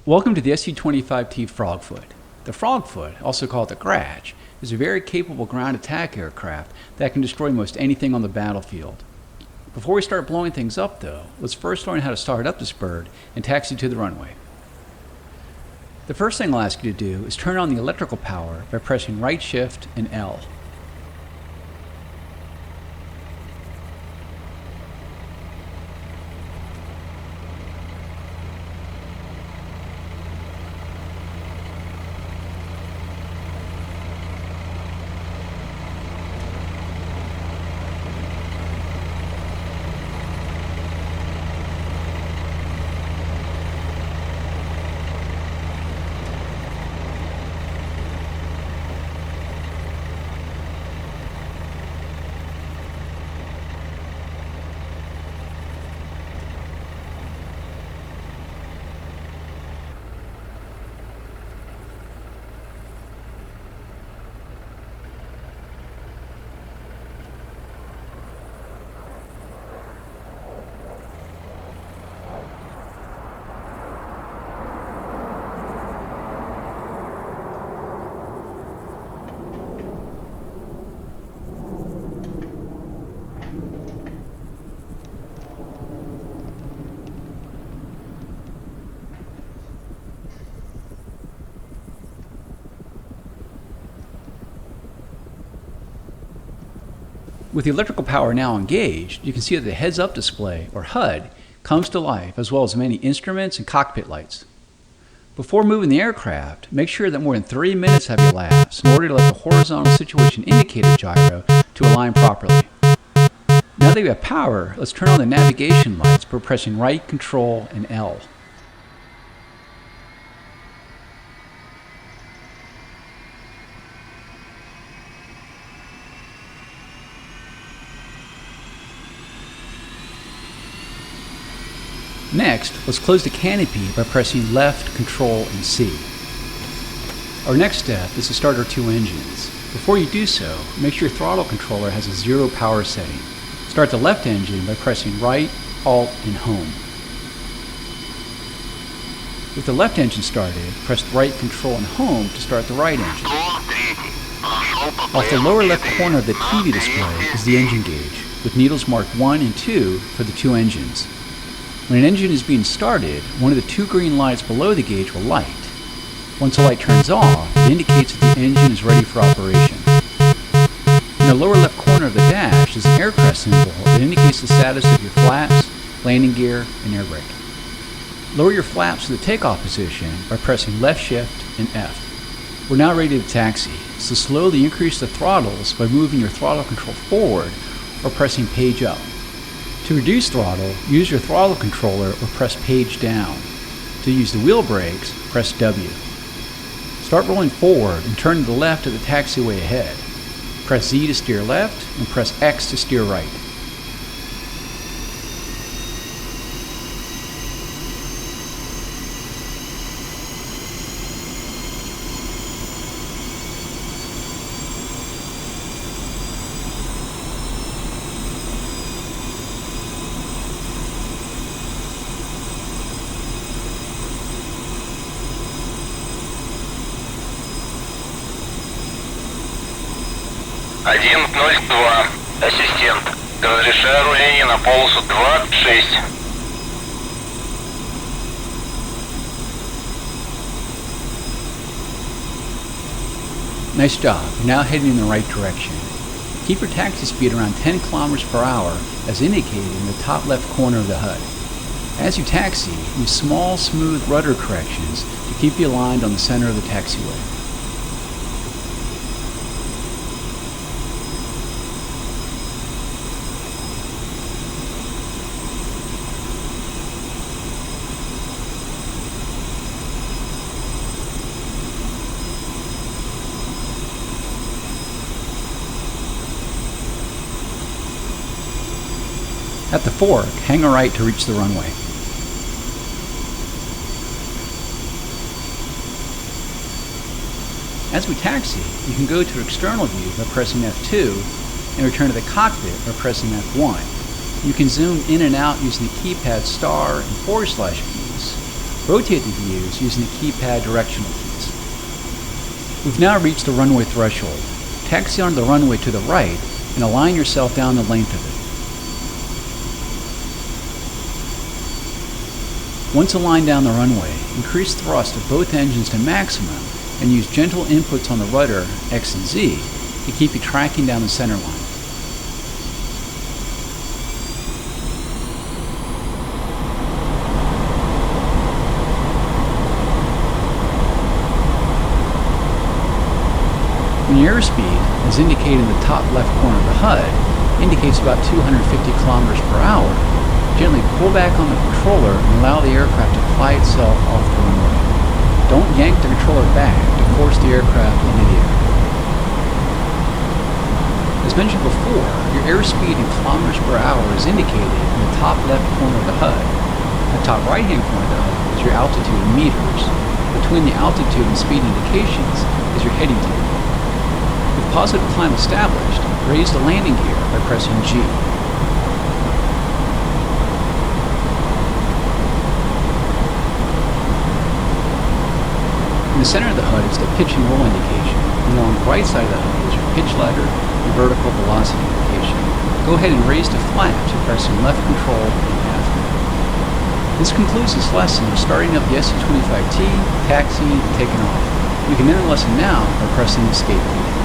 Welcome to the SU-25T Frogfoot. The Frogfoot, also called the Grach, is a very capable ground attack aircraft that can destroy most anything on the battlefield. Before we start blowing things up though, let's first learn how to start up this bird and taxi to the runway. The first thing I'll ask you to do is turn on the electrical power by pressing right shift and L. With the electrical power now engaged, you can see that the heads-up display, or HUD, comes to life, as well as many instruments and cockpit lights. Before moving the aircraft, make sure that more than 3 minutes have elapsed in order to let the horizontal situation indicator gyro to align properly. Now that we have power, let's turn on the navigation lights by pressing right, Control, and L. Next, let's close the canopy by pressing left, Control, and C. Our next step is to start our two engines. Before you do so, make sure your throttle controller has a 0 power setting. Start the left engine by pressing right, Alt, and Home. With the left engine started, press right, Control, and Home to start the right engine. Off the lower left corner of the TV display is the engine gauge, with needles marked 1 and 2 for the two engines. When an engine is being started, one of the two green lights below the gauge will light. Once the light turns off, it indicates that the engine is ready for operation. In the lower left corner of the dash is an aircraft symbol that indicates the status of your flaps, landing gear, and air brake. Lower your flaps to the takeoff position by pressing left shift and F. We're now ready to taxi, so slowly increase the throttles by moving your throttle control forward or pressing page up. To reduce throttle, use your throttle controller or press page down. To use the wheel brakes, press W. Start rolling forward and turn to the left of the taxiway ahead. Press Z to steer left and press X to steer right. Ассистент, разрешаю руление на полосу 26. Nice job, you're now heading in the right direction. Keep your taxi speed around 10 kilometers per hour as indicated in the top left corner of the HUD. As you taxi, use small, smooth rudder corrections to keep you aligned on the center of the taxiway. At the fork, hang a right to reach the runway. As we taxi, you can go to external view by pressing F2 and return to the cockpit by pressing F1. You can zoom in and out using the keypad star and / keys, Rotate the views using the keypad directional keys. We've now reached the runway threshold. Taxi onto the runway to the right and align yourself down the length of it. Once aligned down the runway, increase thrust of both engines to maximum and use gentle inputs on the rudder, X and Z, to keep you tracking down the center line. When your airspeed, as indicated in the top left corner of the HUD, indicates about 250 kilometers per hour, gently pull back on the controller and allow the aircraft to fly itself off the runway. Don't yank the controller back to force the aircraft into the air. As mentioned before, your airspeed in kilometers per hour is indicated in the top left corner of the HUD. The top right-hand corner of the HUD is your altitude in meters. Between the altitude and speed indications is your heading table. With positive climb established, raise the landing gear by pressing G. In the center of the HUD is the pitch and roll indication, and along the right side of the HUD is your pitch ladder and vertical velocity indication. Go ahead and raise the flaps by pressing left control and F. This concludes this lesson of starting up the SU-25T, taxiing, and taking off. We can end the lesson now by pressing the escape key.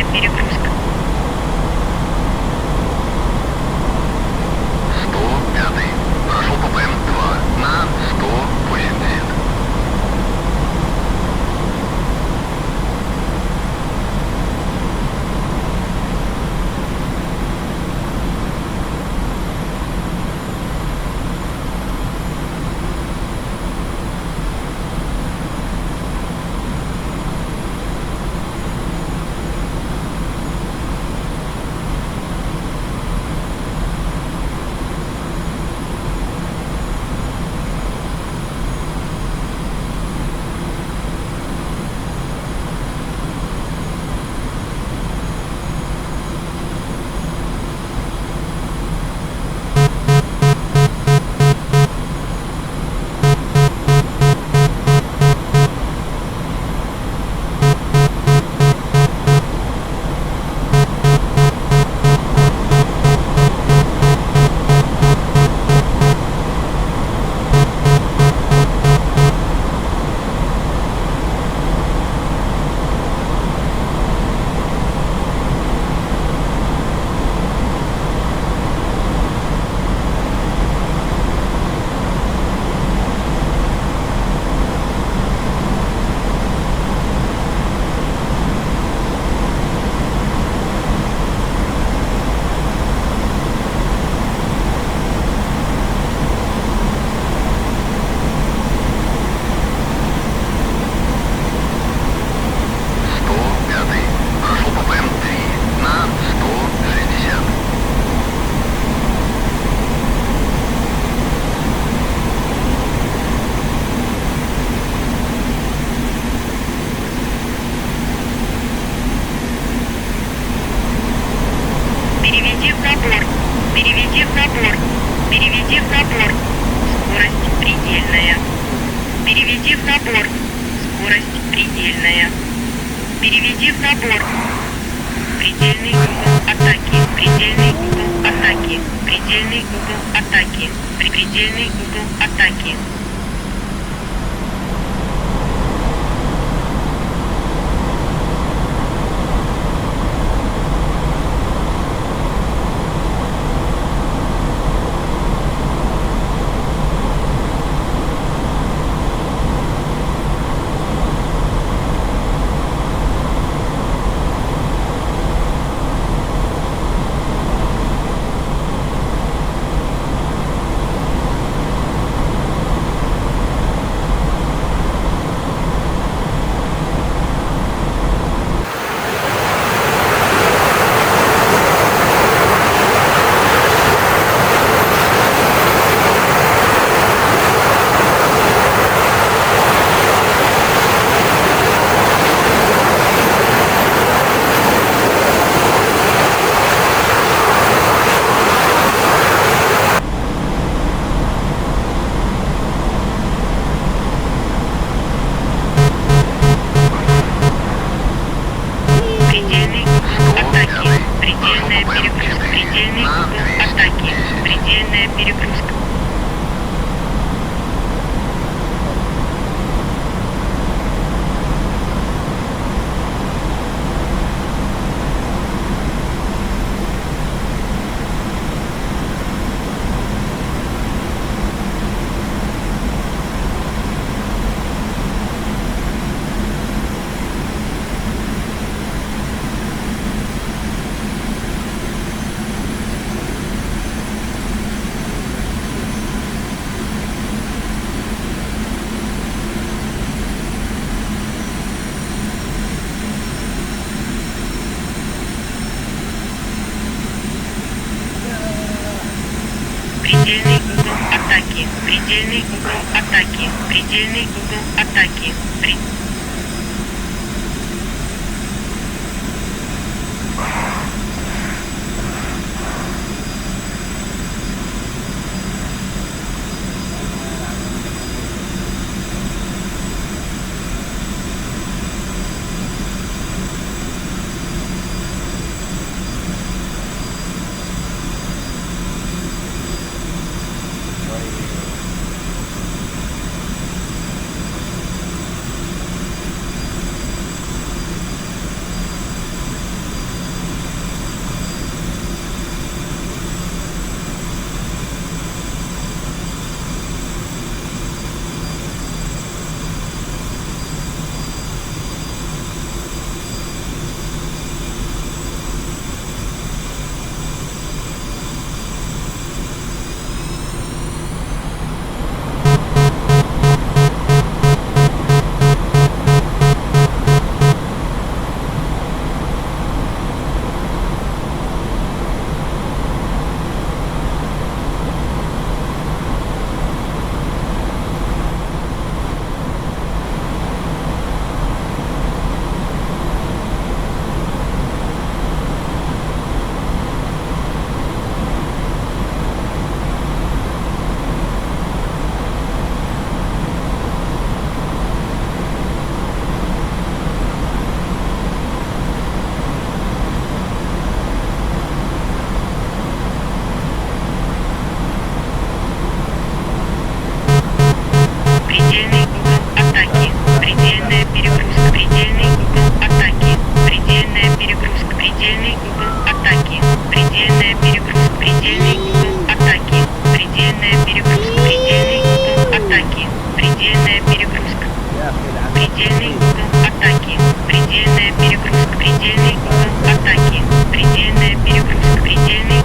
предельная перегрузка. 105. Прошел по ПМ-2 на 180. Переведи в набор. Переведи в набор. Переведи в набор. Скорость предельная. Переведи в набор. Скорость предельная. Переведи в набор. Предельный угол атаки. Предельный угол атаки. Предельный угол атаки. Предельный угол атаки. Предельный угол атаки. Предельная перегрузка. Предельный угол атаки. Предельная перегрузка. Предельный угол атаки. Предельный угол атаки. Предельный угол атаки. Предельная перегрузка. Предельный угол атаки. Предельная перегрузка. Предельный угол атаки. Предельная перегрузка. Предельный